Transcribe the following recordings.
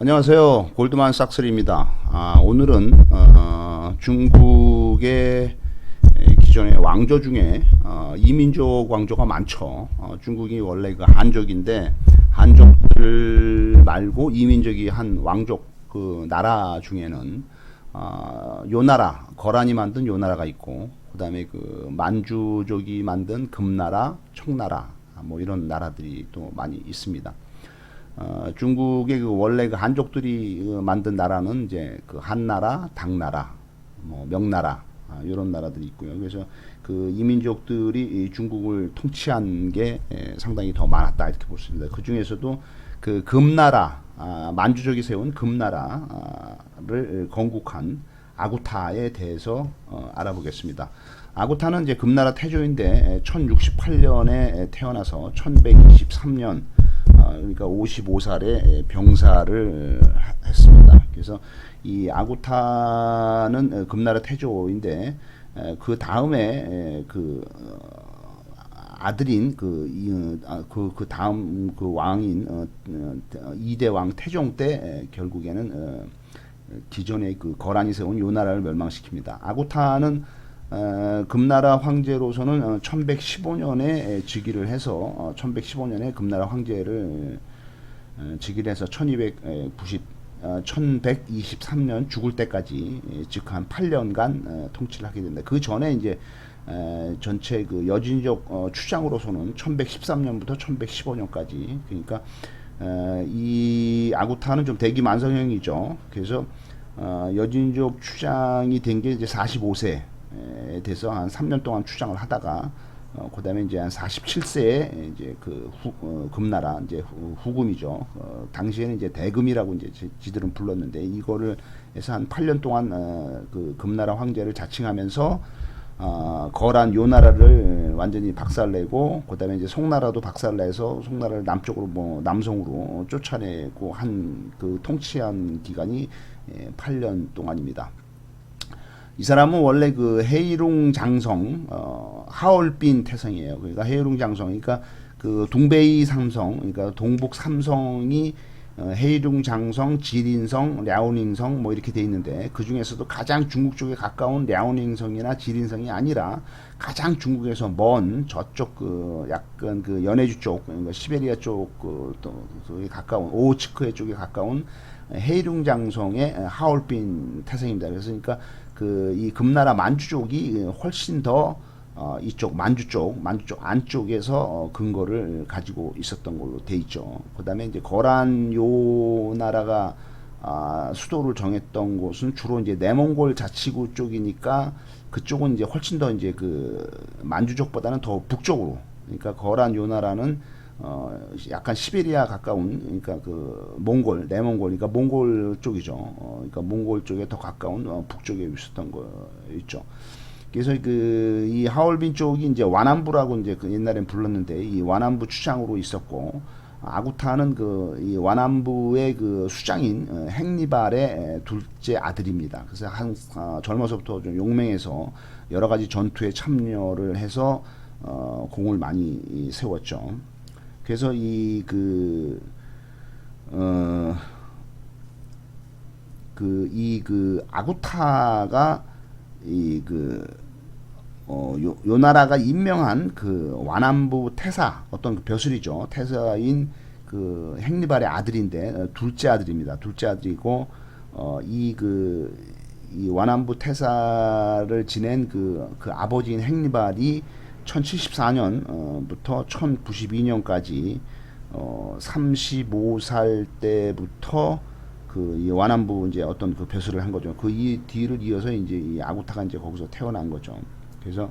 안녕하세요. 골드만삭스입니다. 오늘은 중국의 기존의 왕조 중에 이민족 왕조가 많죠. 중국이 원래 그 한족인데 한족들 말고 이민족이 한 왕족 그 나라 중에는 요나라 거란이 만든 요나라가 있고, 그다음에 그 만주족이 만든 금나라, 청나라 뭐 이런 나라들이 또 많이 있습니다. 중국의 그 원래 그 한족들이 만든 나라는 이제 그 한나라, 당나라, 뭐 명나라 이런 나라들이 있고요. 그래서 그 이민족들이 이 중국을 통치한 게 상당히 더 많았다 이렇게 볼 수 있습니다. 그 중에서도 그 금나라, 만주족이 세운 금나라를 건국한 아구타에 대해서 알아보겠습니다. 아구타는 이제 금나라 태조인데 1068년에 태어나서 1123년 그러니까 55살에 병사를 했습니다. 그래서 이 아구타는 금나라 태조인데 그 다음에 그 아들인 그 다음 그 왕인 2대 왕 태종 때 결국에는 기존의 그 거란이 세운 요나라를 멸망시킵니다. 아구타는 금나라 황제로서는 1115년에 즉위를 해서 1115년에 금나라 황제를 즉위를 해서 1123년 죽을 때까지 즉 한 8년간 통치를 하게 된다. 그 전에 이제 전체 그 여진족 추장으로서는 1113년부터 1115년까지, 그러니까 이 아구타는 좀 대기만성형이죠. 그래서 여진족 추장이 된 게 이제 45세 돼서 한 3년 동안 추장을 하다가 그다음에 이제 한 47세에 이제 금나라 이제 후금이죠. 당시에는 이제 대금이라고 이제 지들은 불렀는데, 이거를 해서 한 8년 동안 그 금나라 황제를 자칭하면서 거란 요나라를 완전히 박살내고, 그다음에 이제 송나라도 박살내서 송나라를 남쪽으로 뭐 남송으로 쫓아내고 한 그 통치한 기간이 8년 동안입니다. 이 사람은 원래 그 헤이룽 장성 하얼빈 태생이에요. 그러니까 헤이룽 장성, 그러니까 그 동베이 삼성, 그러니까 동북 삼성이 헤이룽 장성, 지린성, 랴오닝성 뭐 이렇게 돼 있는데, 그 중에서도 가장 중국 쪽에 가까운 랴오닝성이나 지린성이 아니라 가장 중국에서 먼 저쪽 그 약간 그 연해주 쪽, 그러니까 시베리아 쪽 그에 가까운 오호츠크해 쪽에 가까운 헤이룽 장성의 하얼빈 태생입니다. 그래서 그러니까 그 이 금나라 만주족이 훨씬 더 이쪽 만주 쪽 안쪽에서 근거를 가지고 있었던 걸로 돼 있죠. 그다음에 이제 거란 요 나라가 수도를 정했던 곳은 주로 이제 내몽골 자치구 쪽이니까, 그쪽은 이제 훨씬 더 이제 그 만주족보다는 더 북쪽으로, 그러니까 거란 요 나라는 약간 시베리아 가까운, 그러니까 그 몽골, 내몽골, 그러니까 몽골 쪽이죠. 그러니까 몽골 쪽에 더 가까운 북쪽에 있었던 거 있죠. 그래서 그 이 하얼빈 쪽이 이제 와남부라고 이제 그 옛날엔 불렀는데, 이 와남부 추장으로 있었고, 아구타는 그 이 와남부의 그 수장인 행리발의 둘째 아들입니다. 그래서 한 젊어서부터 좀 용맹해서 여러 가지 전투에 참여를 해서 공을 많이 세웠죠. 그래서 아구타가 요 나라가 임명한 그 와남부 태사, 어떤 그 벼슬이죠. 태사인 그 행리발의 아들인데 둘째 아들입니다. 둘째 아들이고 이 와남부 태사를 지낸 그 아버지인 행리발이 1074년부터 1092년까지 35살 때부터 이 와남부 이제 어떤 그 벼슬을 한 거죠. 그 이 뒤를 이어서 이제 이 아구타가 이제 거기서 태어난 거죠. 그래서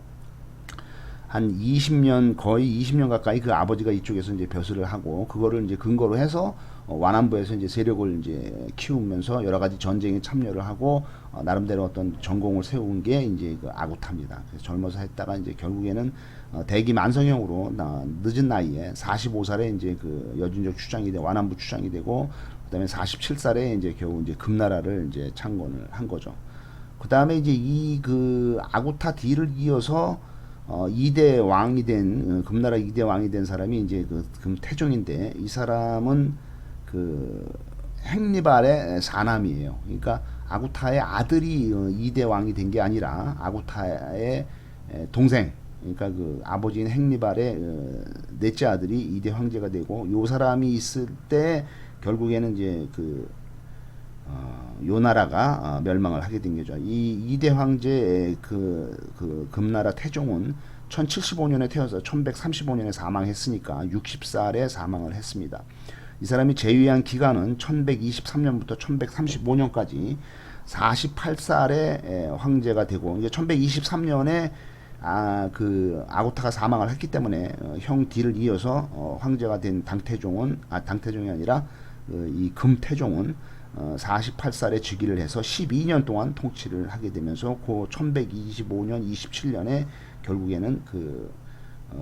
한 20년, 거의 20년 가까이 그 아버지가 이쪽에서 이제 벼슬을 하고, 그거를 이제 근거로 해서 와남부에서 이제 세력을 이제 키우면서 여러 가지 전쟁에 참여를 하고 나름대로 어떤 전공을 세운 게 이제 그 아구타입니다. 그래서 젊어서 했다가 이제 결국에는 대기 만성형으로 늦은 나이에 45살에 이제 그 여진족 추장이 돼 와남부 추장이 되고, 그다음에 47살에 이제 겨우 이제 금나라를 이제 창건을 한 거죠. 그다음에 이제 이 그 아구타 뒤를 이어서 2대 왕이 된 금나라 2대 왕이 된 사람이 이제 그 금태종인데, 이 사람은 그 행리발의 사남이에요. 그러니까 아구타의 아들이 2대 왕이 된 게 아니라 아구타의 동생, 그러니까 그 아버지인 행리발의 넷째 아들이 2대 황제가 되고, 요 사람이 있을 때 결국에는 이제 그 요 나라가 멸망을 하게 된 거죠. 이 2대 황제의 그 금나라 태종은 1075년에 태어서 1135년에 사망했으니까 60살에 사망을 했습니다. 이 사람이 재위한 기간은 1123년부터 1135년까지 48살에 황제가 되고, 이제 1123년에 그 아구타가 사망을 했기 때문에 형 뒤를 이어서 황제가 된 당태종은 당태종이 아니라 이 금태종은 48살에 즉위를 해서 12년 동안 통치를 하게 되면서 그 1125년, 27년에 결국에는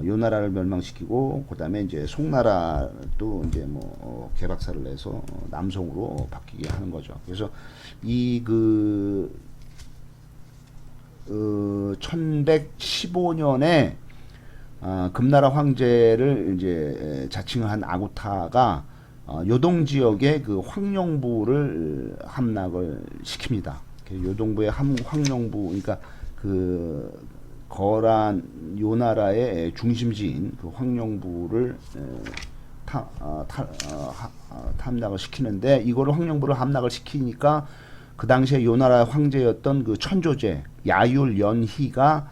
요 나라를 멸망시키고, 그 다음에 이제 송나라도 이제 뭐 개박살을 내서 남송으로 바뀌게 하는 거죠. 그래서 이 1115년에 금나라 황제를 이제 자칭한 아구타가 요동 지역의 그 황룡부를 함락을 시킵니다. 요동부의 황룡부, 그러니까 그 거란 요 나라의 중심지인 그 황룡부를 함락을 시키는데, 이거를 황룡부를 함락을 시키니까 그 당시에 요 나라 황제였던 그 천조제 야율 연희가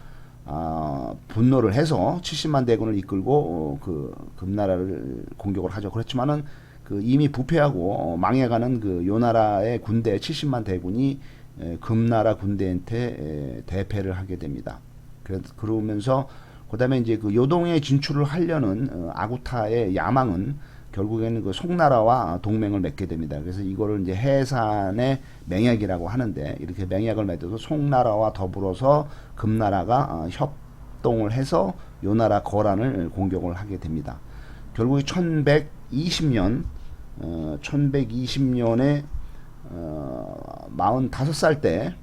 분노를 해서 70만 대군을 이끌고 그 금나라를 공격을 하죠. 그렇지만은 그 이미 부패하고 망해가는 그 요 나라의 군대 70만 대군이 금나라 군대한테 대패를 하게 됩니다. 그러면서 그다음에 이제 그 요동에 진출을 하려는 아구타의 야망은 결국에는 그 송나라와 동맹을 맺게 됩니다. 그래서 이거를 이제 해산의 맹약이라고 하는데, 이렇게 맹약을 맺어서 송나라와 더불어서 금나라가 협동을 해서 요 나라 거란을 공격을 하게 됩니다. 결국에 1120년에 45살 때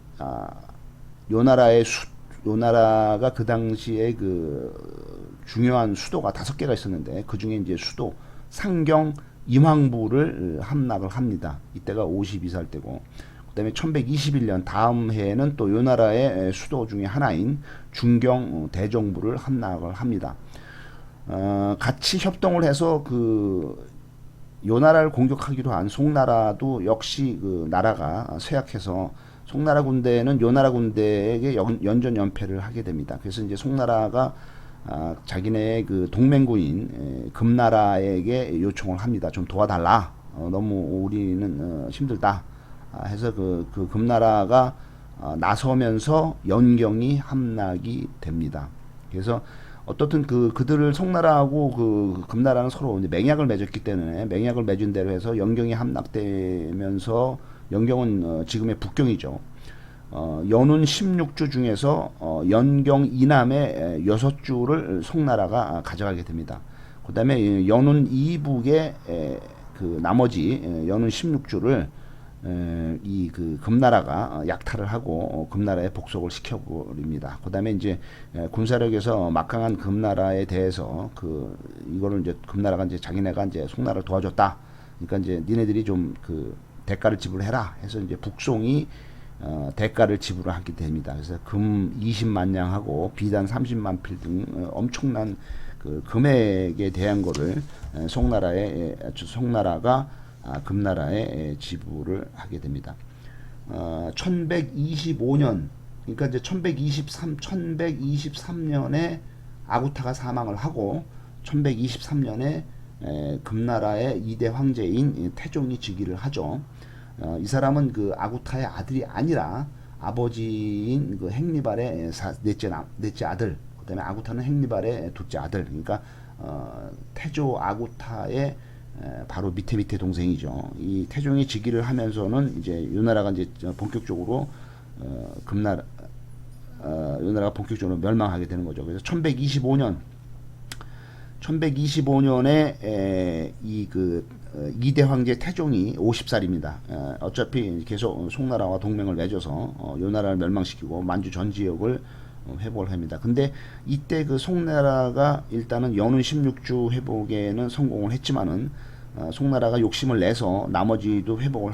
요 나라가 그 당시에 그 중요한 수도가 5개가 있었는데, 그 중에 이제 수도 상경 임황부를 함락을 합니다. 이때가 52살 때고, 그 다음에 1121년 다음 해에는 또 요 나라의 수도 중에 하나인 중경 대정부를 함락을 합니다. 같이 협동을 해서 요 나라를 공격하기로 한 송나라도 역시 그 나라가 쇠약해서 송나라 군대는 요 나라 군대에게 연전 연패를 하게 됩니다. 그래서 이제 송나라가 자기네 그 동맹국인 금나라에게 요청을 합니다. 좀 도와달라. 너무 우리는 힘들다. 해서 그 금나라가 나서면서 연경이 함락이 됩니다. 그래서 어떻든 그들을 송나라하고 그 금나라는 서로 이제 맹약을 맺었기 때문에, 맹약을 맺은 대로 해서 연경이 함락되면서, 연경은 지금의 북경이죠. 연운 16주 중에서 연경 이남의 6주를 송나라가 가져가게 됩니다. 그 다음에 연운 이북의 그 나머지 연운 16주를 이 그 금나라가 약탈을 하고 금나라에 복속을 시켜버립니다. 그 다음에 이제 군사력에서 막강한 금나라에 대해서 이거를 이제 금나라가 이제 자기네가 이제 송나라를 도와줬다. 그러니까 이제 니네들이 좀 그 대가를 지불해라 해서 이제 북송이 대가를 지불하게 됩니다. 그래서 금 20만 냥하고 비단 30만 필 등 엄청난 그 금액에 대한 거를 송나라가 금나라에 지불을 하게 됩니다. 1125년, 그러니까 이제 1123년에 아구타가 사망을 하고 1123년에 금나라의 2대 황제인 태종이 즉위를 하죠. 이 사람은 그 아구타의 아들이 아니라 아버지인 그 행리발의 넷째 아들, 그 다음에 아구타는 행리발의 둘째 아들, 그러니까 태조 아구타의 바로 밑에 동생이죠. 이 태종이 즉위를 하면서는 이제 요 나라가 이제 본격적으로 요 나라가 본격적으로 멸망하게 되는 거죠. 그래서 1125년에 이 그 2대 황제 태종이 50살입니다. 어차피 계속 송나라와 동맹을 맺어서 요 나라를 멸망시키고 만주 전 지역을 회복을 합니다. 근데 이때 그 송나라가 일단은 연운 16주 회복에는 성공을 했지만은 송나라가 욕심을 내서 나머지도 회복을